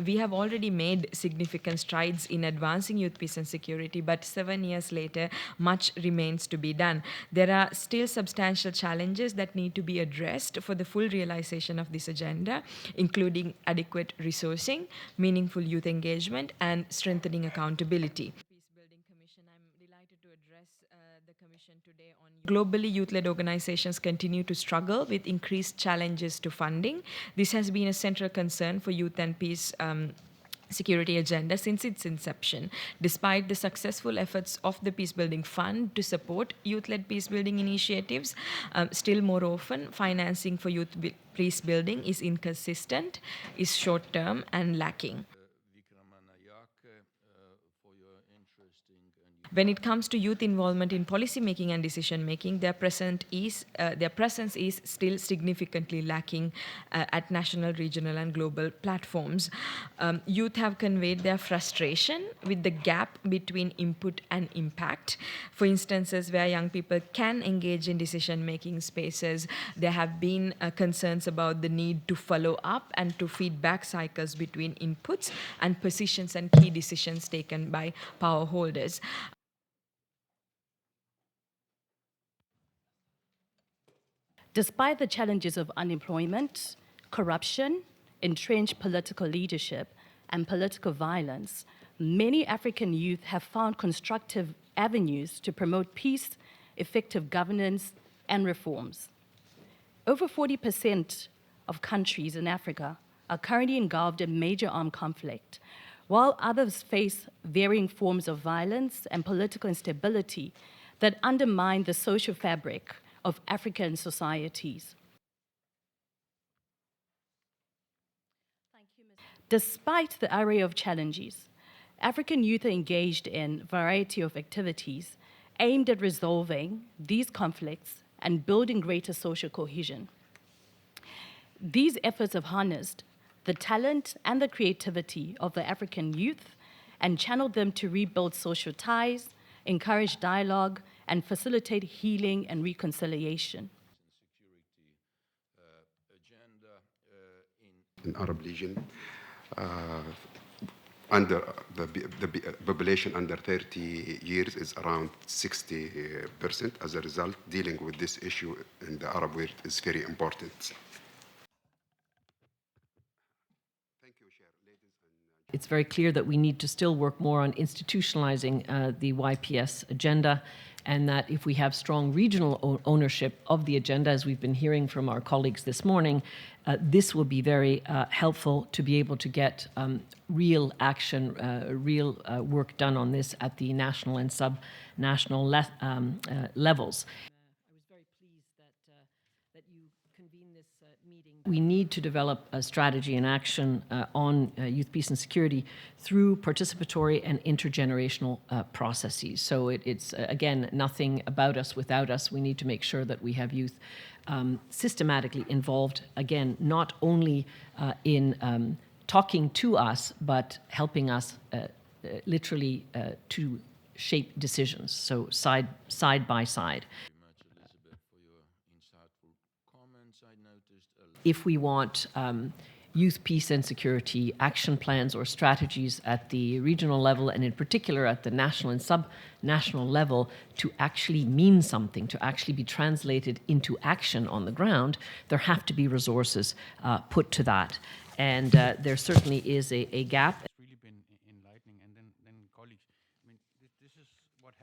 We have already made significant strides in advancing youth peace and security, but 7 years later, much remains to be done. There are still substantial challenges that need to be addressed for the full realization of this agenda, including adequate resourcing, meaningful youth engagement, and strengthening accountability. Peacebuilding Commission, I'm delighted to address the Commission today on globally youth-led organizations continue to struggle with increased challenges to funding. This has been a central concern for Youth and Peace security agenda since its inception. Despite the successful efforts of the Peacebuilding Fund to support youth-led peacebuilding initiatives, still more often financing for youth peacebuilding is inconsistent, is short-term and lacking. When it comes to youth involvement in policy making and decision making, their presence is still significantly lacking at national, regional, and global platforms. Youth have conveyed their frustration with the gap between input and impact. For instances where young people can engage in decision making spaces, there have been concerns about the need to follow up and to feedback cycles between inputs and positions and key decisions taken by power holders. Despite the challenges of unemployment, corruption, entrenched political leadership, and political violence, many African youth have found constructive avenues to promote peace, effective governance, and reforms. Over 40% of countries in Africa are currently engulfed in major armed conflict, while others face varying forms of violence and political instability that undermine the social fabric of African societies. Despite the array of challenges, African youth are engaged in a variety of activities aimed at resolving these conflicts and building greater social cohesion. These efforts have harnessed the talent and the creativity of the African youth and channeled them to rebuild social ties, encourage dialogue, and facilitate healing and reconciliation. In Arab region, under the population under 30 years is around 60%. As a result, dealing with this issue in the Arab world is very important. It's very clear that we need to still work more on institutionalizing the YPS agenda, and that if we have strong regional ownership of the agenda, as we've been hearing from our colleagues this morning, this will be very helpful to be able to get real action, real work done on this at the national and sub-national levels. We need to develop a strategy and action on youth peace and security through participatory and intergenerational processes. So it's, again, nothing about us without us. We need to make sure that we have youth systematically involved, again, not only in talking to us, but helping us literally to shape decisions, so side by side. If we want youth peace and security action plans or strategies at the regional level, and in particular at the national and sub-national level, to actually mean something, to actually be translated into action on the ground, there have to be resources put to that. And there certainly is a gap. It's really been enlightening. And then colleagues, I mean, this is what happens.